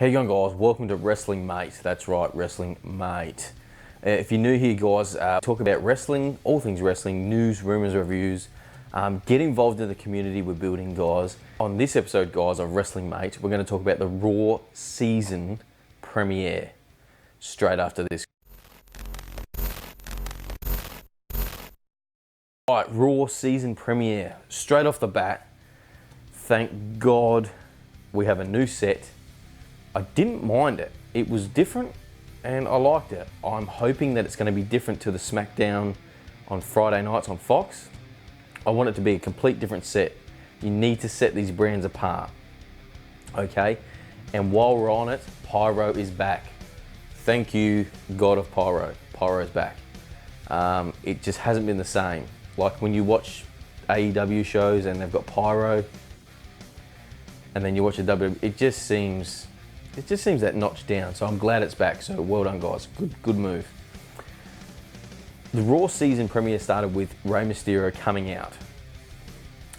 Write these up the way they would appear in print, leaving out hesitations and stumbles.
How you going, guys? Welcome to Wrestling Mate. That's right, Wrestling Mate. If you're new here, guys, talk about wrestling, all things wrestling, news, rumours, reviews. Get involved in the community we're building, guys. On this episode, guys, of Wrestling Mate, we're going to talk about the Raw season premiere. Straight after this. Alright, Raw season premiere. Straight off the bat, thank God we have a new set. I didn't mind it. It was different and I liked it. I'm hoping that it's going to be different to the SmackDown on Friday nights on Fox. I want it to be a complete different set. You need to set these brands apart. Okay? And while we're on it, Pyro is back. Thank you, God of Pyro. Pyro's back. It just hasn't been the same. Like when you watch AEW shows and they've got Pyro, and then you watch a WWE, it just seems that notch down. So I'm glad it's back. So well done, guys. Good move. The Raw season premiere started with Rey Mysterio coming out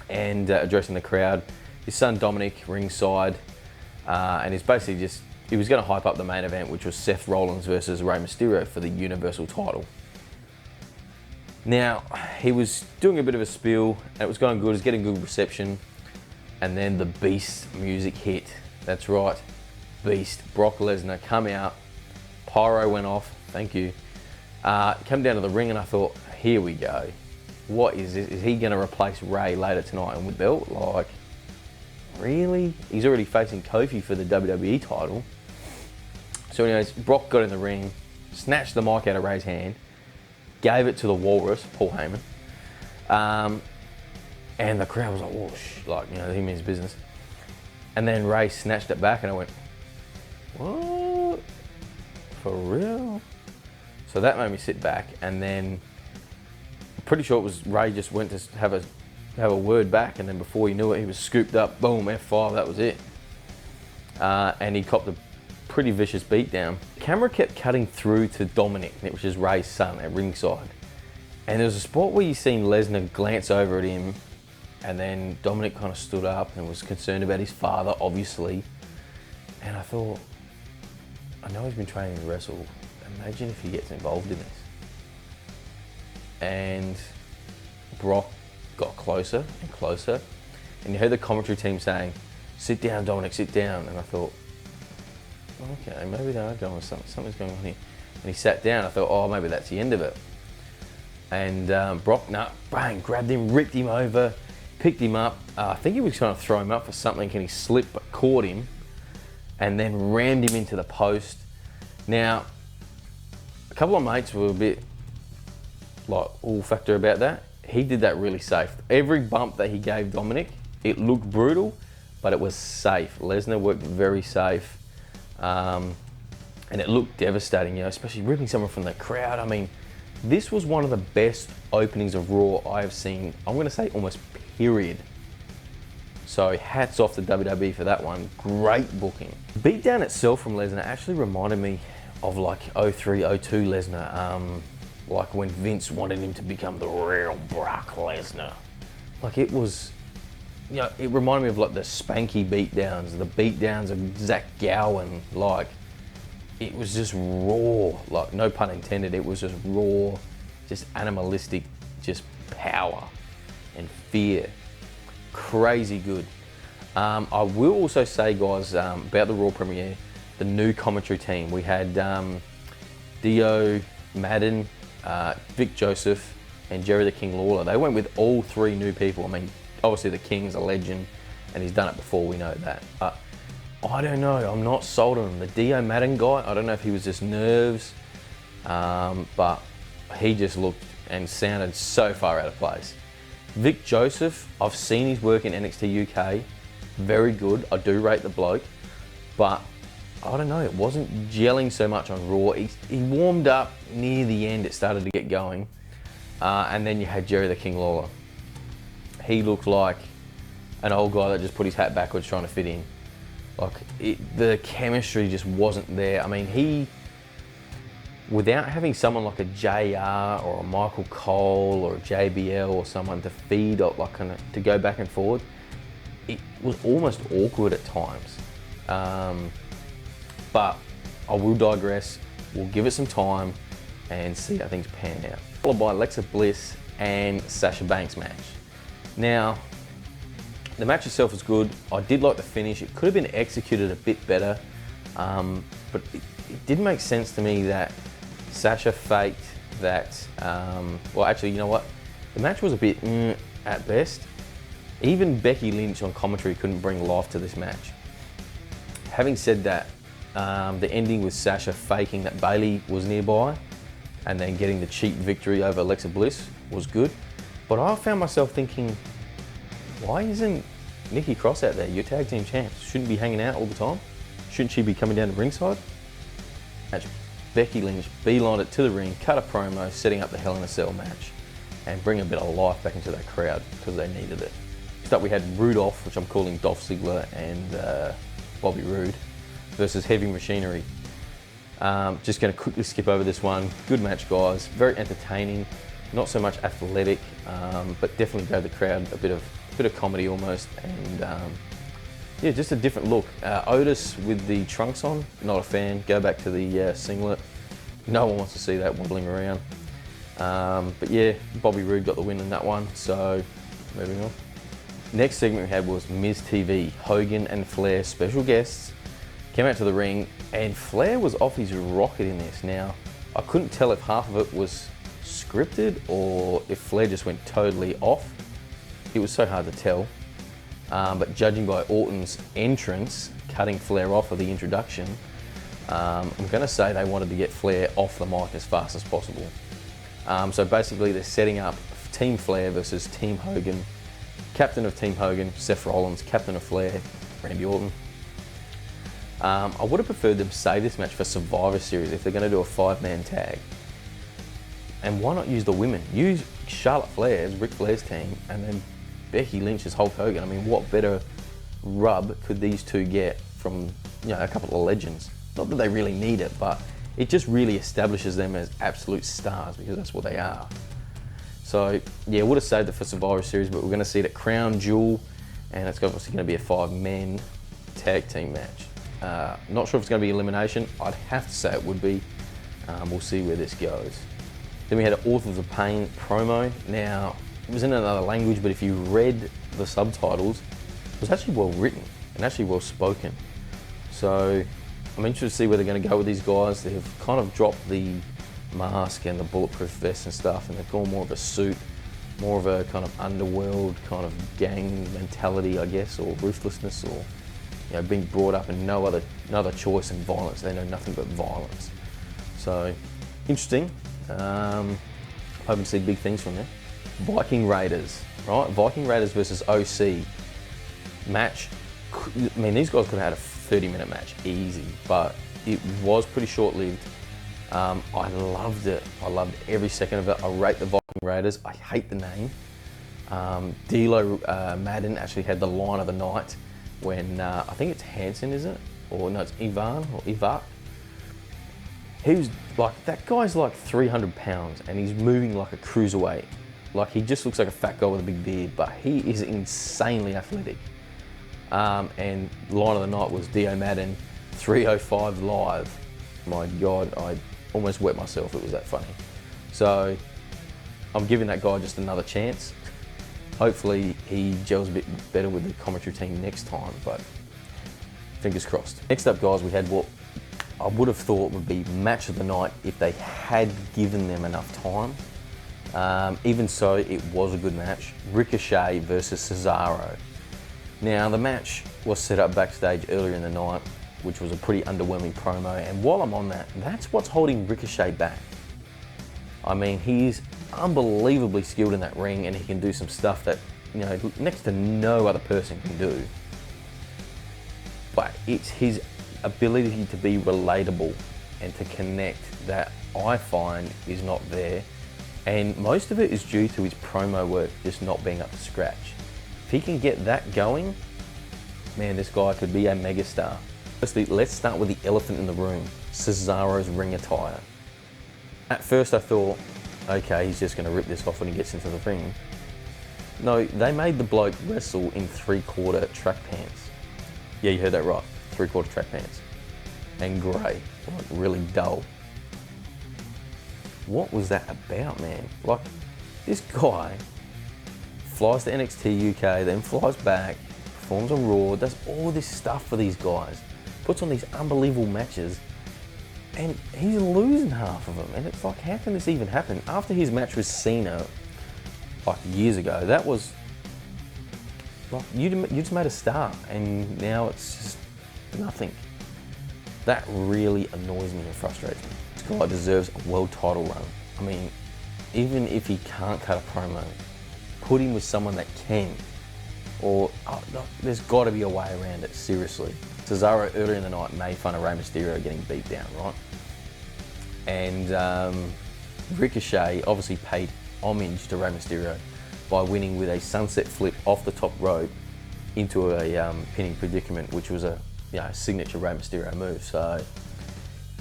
and addressing the crowd. His son Dominic ringside, and he's basically he was going to hype up the main event, which was Seth Rollins versus Rey Mysterio for the Universal title. Now, he was doing a bit of a spiel, and it was going good, it was getting good reception, and then the Beast music hit. That's right, Beast, Brock Lesnar, come out, Pyro went off, thank you. Come down to the ring and I thought, here we go. What is this? Is he going to replace Ray later tonight and with belt? Like, really? He's already facing Kofi for the WWE title. So anyways, Brock got in the ring, snatched the mic out of Ray's hand, gave it to the Walrus, Paul Heyman. And the crowd was like, whoosh, like, you know, he means business. And then Ray snatched it back and I went, what? For real? So that made me sit back, and then I'm pretty sure it was Ray just went to have a word back, and then before you knew it, he was scooped up, boom, F5, that was it. And he copped a pretty vicious beatdown. The camera kept cutting through to Dominic, which is Ray's son, at ringside. And there was a spot where you seen Lesnar glance over at him, and then Dominic kind of stood up and was concerned about his father, obviously. And I thought, I know he's been training to wrestle. Imagine if he gets involved in this. And Brock got closer and closer, and you heard the commentary team saying, sit down, Dominic, sit down. And I thought, okay, maybe they are going with something. Something's going on here. And he sat down. I thought, oh, maybe that's the end of it. And Brock, bang, grabbed him, ripped him over, picked him up. I think he was trying to throw him up for something, and he slipped but caught him, and then rammed him into the post. Now, a couple of mates were a bit like all factor about that. He did that really safe. Every bump that he gave Dominic, it looked brutal, but it was safe. Lesnar worked very safe, and it looked devastating, you know, especially ripping someone from the crowd. I mean, this was one of the best openings of Raw I have seen, I'm going to say almost period. So hats off to WWE for that one. Great booking. The beatdown itself from Lesnar actually reminded me of like 03, 02 Lesnar. Like when Vince wanted him to become the real Brock Lesnar. Like it was, you know, it reminded me of like the spanky beatdowns, the beatdowns of Zach Gowen. Like, it was just raw, like no pun intended, it was just raw, just animalistic, just power and fear. Crazy good. I will also say, guys, about the Raw premiere, the new commentary team. We had Dio Madden, Vic Joseph, and Jerry the King Lawler. They went with all three new people. I mean, obviously the King's a legend and he's done it before, we know that. I don't know, I'm not sold on him. The Dio Madden guy, I don't know if he was just nerves, but he just looked and sounded so far out of place. Vic Joseph, I've seen his work in NXT UK, very good, I do rate the bloke, but I don't know, it wasn't gelling so much on Raw. He warmed up near the end, it started to get going, and then you had Jerry the King Lawler. He looked like an old guy that just put his hat backwards trying to fit in. Like, the chemistry just wasn't there. I mean, without having someone like a JR or a Michael Cole or a JBL or someone to feed up, like kind of to go back and forward, it was almost awkward at times. But I will digress. We'll give it some time and see how things pan out. Followed by Alexa Bliss and Sasha Banks match. Now, the match itself was good. I did like the finish. It could have been executed a bit better, but it did make sense to me that Sasha faked that. Well, actually, you know what? The match was a bit at best. Even Becky Lynch on commentary couldn't bring life to this match. Having said that, the ending with Sasha faking that Bayley was nearby and then getting the cheap victory over Alexa Bliss was good. But I found myself thinking, why isn't Nikki Cross out there? Your tag team champs shouldn't be hanging out all the time. Shouldn't she be coming down to ringside? Match. Becky Lynch beelined it to the ring, cut a promo, setting up the Hell in a Cell match and bring a bit of life back into that crowd because they needed it. Next up we had Rudolph, which I'm calling Dolph Ziggler, and Bobby Roode versus Heavy Machinery. Just going to quickly skip over this one. Good match, guys. Very entertaining. Not so much athletic, but definitely gave the crowd a bit of comedy almost, and yeah, just a different look. Otis with the trunks on, not a fan. Go back to the singlet. No one wants to see that wobbling around. But yeah, Bobby Roode got the win in that one, so moving on. Next segment we had was Miz TV. Hogan and Flair, special guests, came out to the ring, and Flair was off his rocket in this. Now, I couldn't tell if half of it was scripted or if Flair just went totally off. It was so hard to tell. But judging by Orton's entrance, cutting Flair off of the introduction, I'm going to say they wanted to get Flair off the mic as fast as possible. So basically they're setting up Team Flair versus Team Hogan. Captain of Team Hogan, Seth Rollins. Captain of Flair, Randy Orton. I would have preferred them save this match for Survivor Series if they're going to do a 5-man tag. And why not use the women? Use Charlotte Flair's, Ric Flair's team, and then Becky Lynch's Hulk Hogan. I mean, what better rub could these two get from, you know, a couple of legends? Not that they really need it, but it just really establishes them as absolute stars because that's what they are. So yeah, would have saved it for Survivor Series, but we're going to see it at Crown Jewel, and it's obviously going to be a 5-man tag team match. Not sure if it's going to be elimination. I'd have to say it would be. We'll see where this goes. Then we had an Authors of Pain promo. Now, it was in another language, but if you read the subtitles, it was actually well written and actually well spoken. So I'm interested to see where they're going to go with these guys. They've kind of dropped the mask and the bulletproof vest and stuff, and they've gone more of a suit, more of a kind of underworld kind of gang mentality, I guess, or ruthlessness, or you know, being brought up in no other choice than violence. They know nothing but violence. So interesting. Hoping to see big things from there. Viking Raiders, right? Viking Raiders versus OC match. I mean, these guys could have had a 30-minute match easy, but it was pretty short-lived. I loved it. I loved every second of it. I rate the Viking Raiders. I hate the name. D'Lo Madden actually had the line of the night when I think it's Hansen, is it? Or no, it's Ivan or Ivat. He was like, that guy's like 300 pounds and he's moving like a cruiserweight. Like, he just looks like a fat guy with a big beard, but he is insanely athletic. And line of the night was Dio Madden, 305 live. My God, I almost wet myself, it was that funny. So I'm giving that guy just another chance. Hopefully he gels a bit better with the commentary team next time, but fingers crossed. Next up, guys, we had what I would have thought would be match of the night if they had given them enough time. Even so, it was a good match. Ricochet versus Cesaro. Now, the match was set up backstage earlier in the night, which was a pretty underwhelming promo. And while I'm on that, that's what's holding Ricochet back. I mean, he's unbelievably skilled in that ring, and he can do some stuff that, you know, next to no other person can do. But it's his ability to be relatable and to connect that I find is not there. And most of it is due to his promo work just not being up to scratch. If he can get that going, man, this guy could be a megastar. Firstly, let's start with the elephant in the room, Cesaro's ring attire. At first I thought, okay, he's just going to rip this off when he gets into the ring. No, they made the bloke wrestle in 3/4 track pants. Yeah, you heard that right, 3/4 track pants. and grey, like really dull. What was that about, man? Like, this guy flies to NXT UK, then flies back, performs on Raw, does all this stuff for these guys, puts on these unbelievable matches, and he's losing half of them. And it's like, how can this even happen? After his match with Cena, like years ago, that was like, you just made a star, and now it's just nothing. That really annoys me and frustrates me. This guy deserves a world title run. I mean, even if he can't cut a promo, put him with someone that can. Or, there's got to be a way around it, seriously. Cesaro earlier in the night made fun of Rey Mysterio getting beat down, right? And Ricochet obviously paid homage to Rey Mysterio by winning with a sunset flip off the top rope into a pinning predicament, which was a signature Rey Mysterio move. So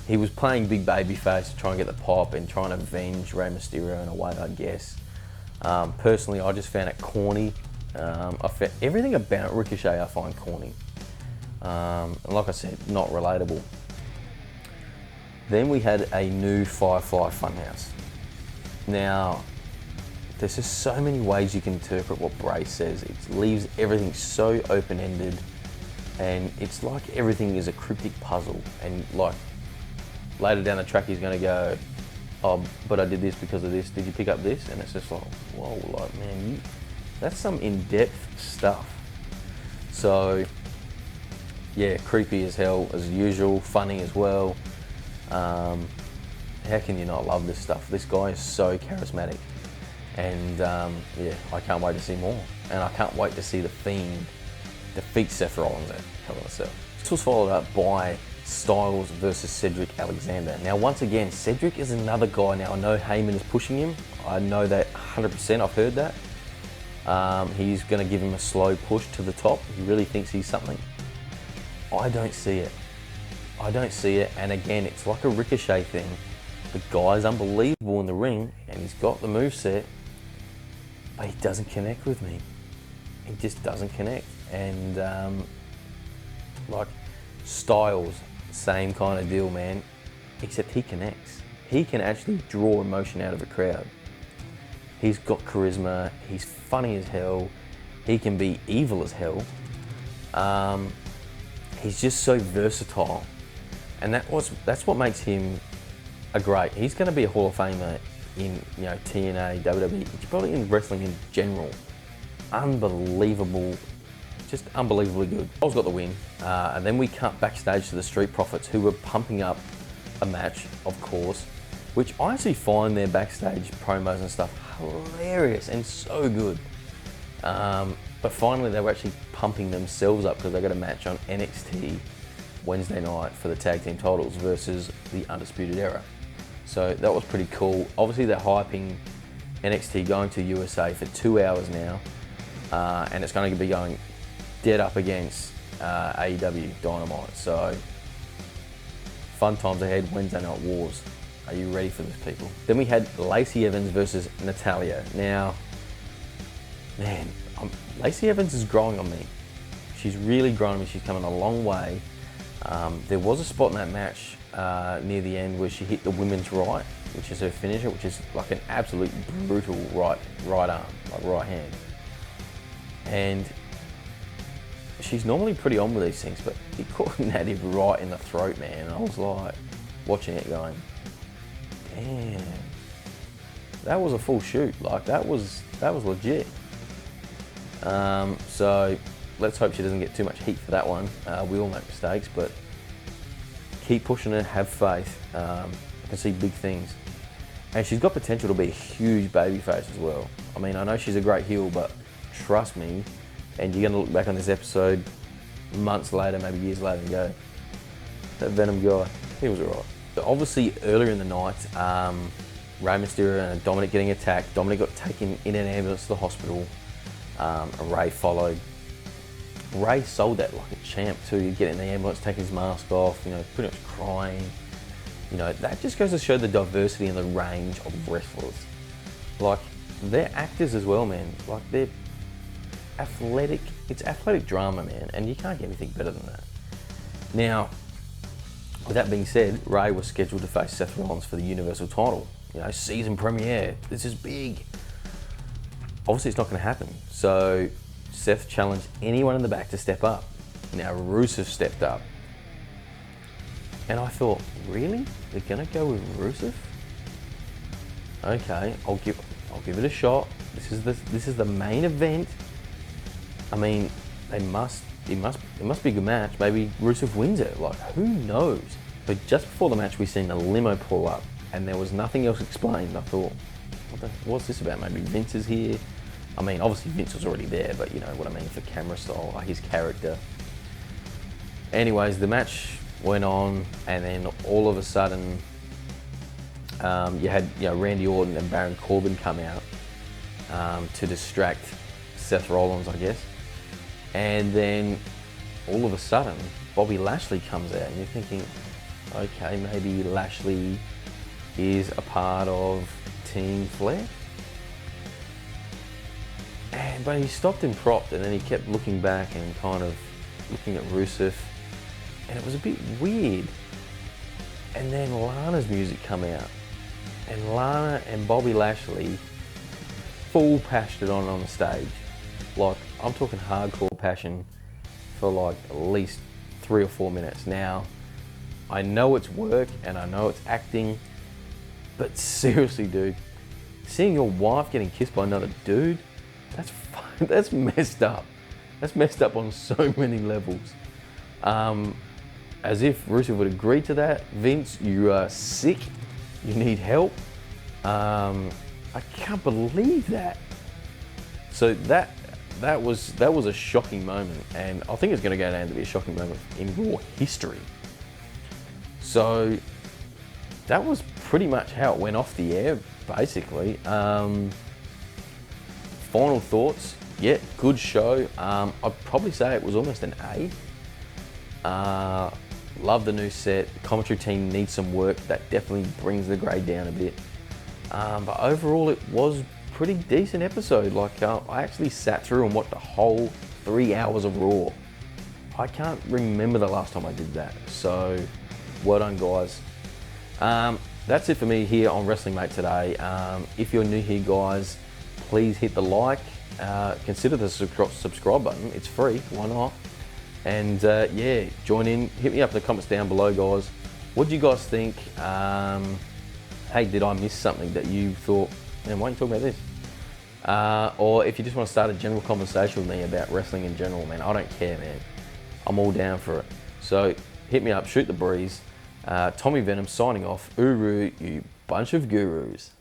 he was playing big babyface to try and get the pop and trying to avenge Rey Mysterio in a way, I guess. Personally, I just found it corny. Everything about Ricochet I find corny. And like I said, not relatable. Then we had a new Firefly Funhouse. Now, there's just so many ways you can interpret what Bray says. It leaves everything so open-ended, and it's like everything is a cryptic puzzle. And like later down the track, he's going to go, "Oh, but I did this because of this. Did you pick up this?" And it's just like, whoa, like, man, that's some in-depth stuff. So yeah, creepy as hell as usual, funny as well. How can you not love this stuff? This guy is so charismatic, and yeah, I can't wait to see more. And I can't wait to see The Fiend defeat Seth Rollins at Hell in a Cell. This was followed up by Styles versus Cedric Alexander. Now, once again, Cedric is another guy. Now, I know Heyman is pushing him. I know that 100%. I've heard that. He's going to give him a slow push to the top. He really thinks he's something. I don't see it. I don't see it. And again, it's like a Ricochet thing. The guy's unbelievable in the ring, and he's got the moveset, but he doesn't connect with me. He just doesn't connect. And like Styles, same kind of deal, man. Except he connects. He can actually draw emotion out of a crowd. He's got charisma. He's funny as hell. He can be evil as hell. He's just so versatile, and that's what makes him a great. He's going to be a Hall of Famer in TNA, WWE, probably in wrestling in general. Unbelievable, just unbelievably good. I got the win, and then we cut backstage to the Street Profits, who were pumping up a match, of course, which I actually find their backstage promos and stuff hilarious and so good. But finally, they were actually pumping themselves up because they got a match on NXT Wednesday night for the tag team titles versus the Undisputed Era. So that was pretty cool. Obviously, they're hyping NXT going to USA for 2 hours now, and it's going to be going dead up against AEW Dynamite. So fun times ahead, Wednesday Night Wars. Are you ready for this, people? Then we had Lacey Evans versus Natalya. Now, man, Lacey Evans is growing on me. She's really grown on me. She's coming a long way. There was a spot in that match near the end where she hit the women's right, which is her finisher, which is like an absolute brutal right arm, like right hand. And she's normally pretty on with these things, but it caught Natty right in the throat, man. And I was like, watching it going, damn, that was a full shoot. Like that was legit. So let's hope she doesn't get too much heat for that one. We all make mistakes, but keep pushing her, have faith. I can see big things. And she's got potential to be a huge babyface as well. I mean, I know she's a great heel, but trust me, and you're going to look back on this episode months later, maybe years later, and go, that Venum guy, he was alright. So obviously, earlier in the night, Rey Mysterio and Dominic getting attacked. Dominic got taken in an ambulance to the hospital. And Rey followed. Rey sold that like a champ too. You get in the ambulance, take his mask off, pretty much crying. That just goes to show the diversity and the range of wrestlers. Like, they're actors as well, man. Like, they're athletic. It's athletic drama, man, and you can't get anything better than that. Now, With that being said, Ray was scheduled to face Seth Rollins for the Universal title. You know, season premiere. This is big. Obviously, it's not going to happen. So Seth challenged anyone in the back to step up. Now Rusev stepped up, and I thought, really? They're going to go with Rusev? Okay, I'll give it a shot. This is the main event. I mean, it must be a good match. Maybe Rusev wins it. Like, who knows? But just before the match, we seen a limo pull up, and there was nothing else explained. I thought, what's this about? Maybe Vince is here. I mean, obviously Vince was already there, but you know what I mean for camera style, like his character. Anyways, the match went on, and then all of a sudden, you had Randy Orton and Baron Corbin come out to distract Seth Rollins, I guess. And then all of a sudden, Bobby Lashley comes out, and you're thinking, okay, maybe Lashley is a part of Team Flair. But he stopped and propped, and then he kept looking back and kind of looking at Rusev, and it was a bit weird. And then Lana's music come out, and Lana and Bobby Lashley full passionate on the stage. Like, I'm talking hardcore passion for like at least 3 or 4 minutes. Now, I know it's work and I know it's acting, but seriously, dude, seeing your wife getting kissed by another dude, that's messed up. That's messed up on so many levels. As if Rusev would agree to that. Vince, you are sick. You need help. I can't believe that. So that was a shocking moment, and I think it's going to go down to be a shocking moment in Raw history. So that was pretty much how it went off the air, basically. Final thoughts. Yeah, good show. I'd probably say it was almost an A. Love the new set. The commentary team needs some work. That definitely brings the grade down a bit. But overall, it was a pretty decent episode. Like, I actually sat through and watched the whole 3 hours of Raw. I can't remember the last time I did that. So, well done, guys. That's it for me here on Wrestling Mate today. If you're new here, guys, please hit the like. Consider the subscribe button. It's free. Why not? And yeah, join in. Hit me up in the comments down below, guys. What do you guys think? Hey, did I miss something that you thought, man, why aren't you talking about this? Or if you just want to start a general conversation with me about wrestling in general, man, I don't care, man. I'm all down for it. So hit me up, shoot the breeze. Tommy Venum signing off. Uru, you bunch of gurus.